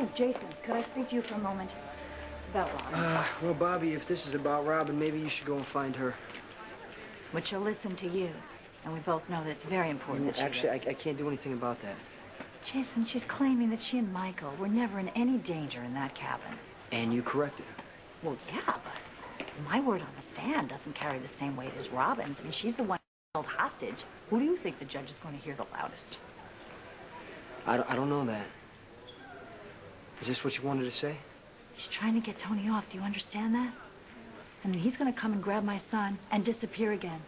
Oh, Jason, could I speak to you for a moment? It's about Robin. Well, Bobbie, if this is about Robin, maybe you should go and find her. But she'll listen to you. And we both know that it's very important that she Actually, I can't do anything about that. Jason, she's claiming that she and Michael were never in any danger in that cabin. And you corrected her. Well, yeah, but my word on the stand doesn't carry the same weight as Robin's. I mean, she's the one held hostage. Who do you think the judge is going to hear the loudest? I don't know that. Is this what you wanted to say? She's trying to get Tony off. Do you understand that? And then he's going to come and grab my son and disappear again.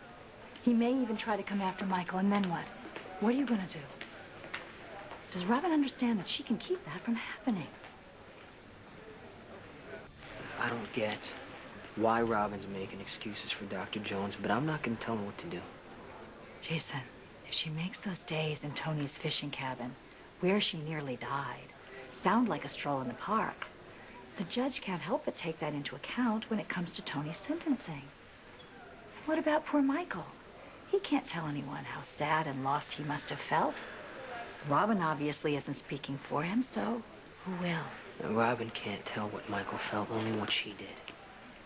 He may even try to come after Michael, and then what? What are you going to do? Does Robin understand that she can keep that from happening? I don't get why Robin's making excuses for Dr. Jones, but I'm not going to tell her what to do. Jason, if she makes those days in Tony's fishing cabin, where she nearly died, sound like a stroll in the park, the judge can't help but take that into account when it comes to Tony's sentencing. What about poor Michael? He can't tell anyone how sad and lost he must have felt. Robin obviously isn't speaking for him, so who will? Now, Robin can't tell what Michael felt, only what she did.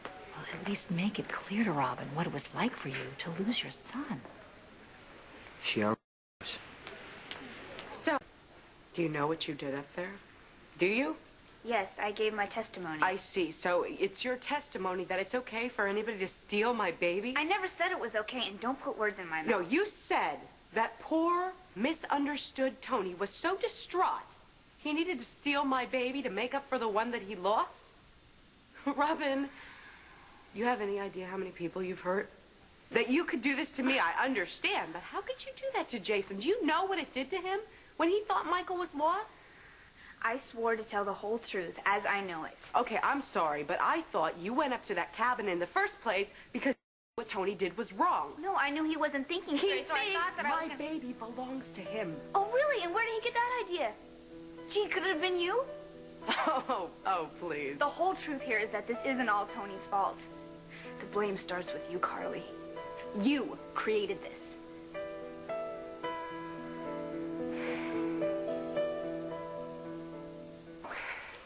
Well, at least make it clear to Robin what it was like for you to lose your son. She already knows. So, do you know what you did up there? Do you? Yes, I gave my testimony. I see. So it's your testimony that it's okay for anybody to steal my baby? I never said it was okay, and don't put words in my mouth. No, you said that poor, misunderstood Tony was so distraught he needed to steal my baby to make up for the one that he lost? Robin, you have any idea how many people you've hurt? That you could do this to me, I understand, but how could you do that to Jason? Do you know what it did to him when he thought Michael was lost? I swore to tell the whole truth as I know it. Okay, I'm sorry, but I thought you went up to that cabin in the first place because what Tony did was wrong. No, I knew he wasn't thinking straight, so I thought that my baby belongs to him. Oh, really? And where did he get that idea? Gee, could it have been you? Oh, please. The whole truth here is that this isn't all Tony's fault. The blame starts with you, Carly. You created this.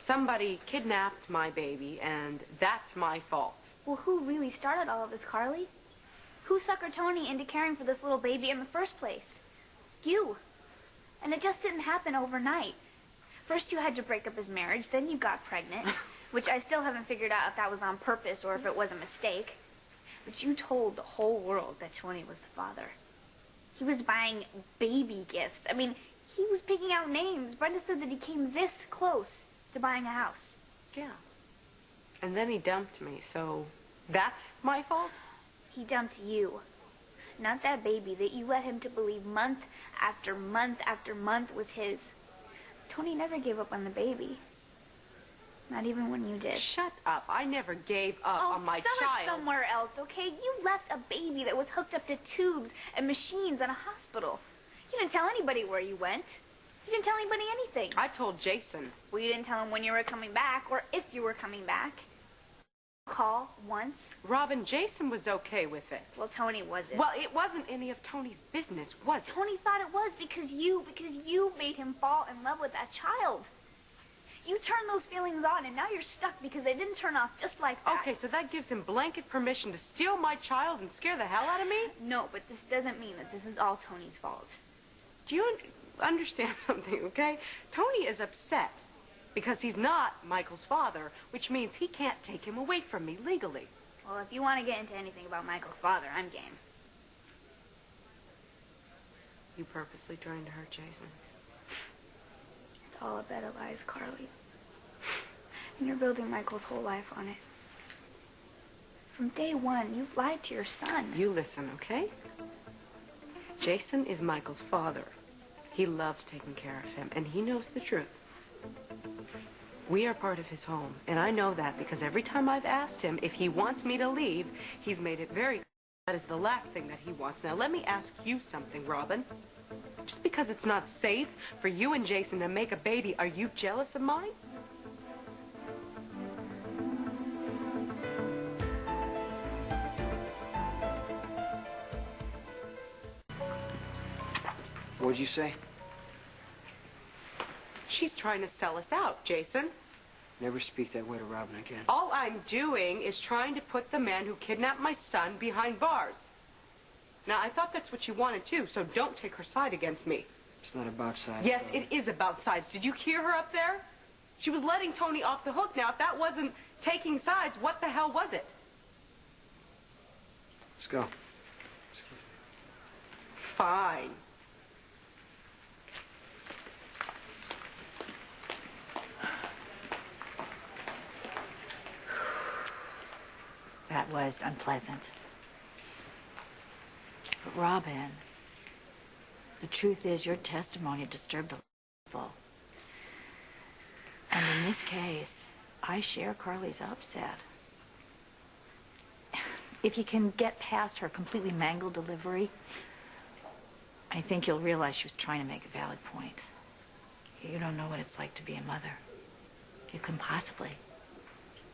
Somebody kidnapped my baby, and that's my fault. Well, who really started all of this, Carly? Who suckered Tony into caring for this little baby in the first place? You. And it just didn't happen overnight. First you had to break up his marriage, then you got pregnant, which I still haven't figured out if that was on purpose or if it was a mistake. But you told the whole world that Tony was the father. He was buying baby gifts. I mean, he was picking out names. Brenda said that he came this close to buying a house. Yeah. And then he dumped me, so that's my fault? He dumped you. Not that baby that you led him to believe month after month after month was his. Tony never gave up on the baby. Not even when you did. Shut up. I never gave up on my child. Sell it somewhere else, okay? You left a baby that was hooked up to tubes and machines in a hospital. You didn't tell anybody where you went. You didn't tell anybody anything. I told Jason. Well, you didn't tell him when you were coming back or if you were coming back. Call once. Robin, Jason was okay with it. Well, Tony wasn't. Well, it wasn't any of Tony's business, was it? Tony thought it was because you made him fall in love with that child. You turned those feelings on, and now you're stuck because they didn't turn off just like that. Okay, so that gives him blanket permission to steal my child and scare the hell out of me? No, but this doesn't mean that this is all Tony's fault. Do you understand something, okay? Tony is upset because he's not Michael's father, which means he can't take him away from me legally. Well, if you want to get into anything about Michael's father, I'm game. You purposely trying to hurt Jason? It's all a bed of lies, Carly. And you're building Michael's whole life on it. From day one, you've lied to your son. You listen, okay? Jason is Michael's father. He loves taking care of him, and he knows the truth. We are part of his home, and I know that because every time I've asked him if he wants me to leave, he's made it very clear that is the last thing that he wants. Now, let me ask you something, Robin. Just because it's not safe for you and Jason to make a baby, are you jealous of mine? What'd you say? She's trying to sell us out, Jason. Never speak that way to Robin again. All I'm doing is trying to put the man who kidnapped my son behind bars. Now, I thought that's what you wanted, too, so don't take her side against me. It's not about sides. Yes, Bobbie. it is about sides. Did you hear her up there? She was letting Tony off the hook. Now, if that wasn't taking sides, what the hell was it? Let's go. Fine. That was unpleasant. But Robin, the truth is your testimony disturbed a lot of people. And in this case, I share Carly's upset. If you can get past her completely mangled delivery, I think you'll realize she was trying to make a valid point. You don't know what it's like to be a mother. You couldn't possibly,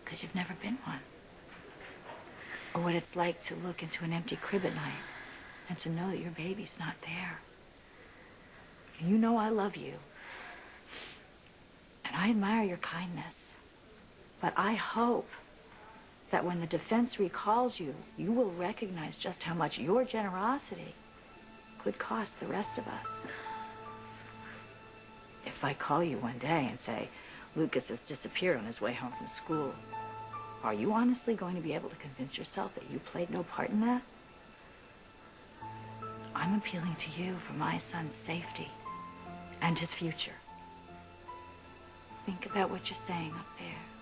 because you've never been one. Or what it's like to look into an empty crib at night and to know that your baby's not there. You know I love you. And I admire your kindness. But I hope that when the defense recalls you, you will recognize just how much your generosity could cost the rest of us. If I call you one day and say, Lucas has disappeared on his way home from school, are you honestly going to be able to convince yourself that you played no part in that? I'm appealing to you for my son's safety and his future. Think about what you're saying up there.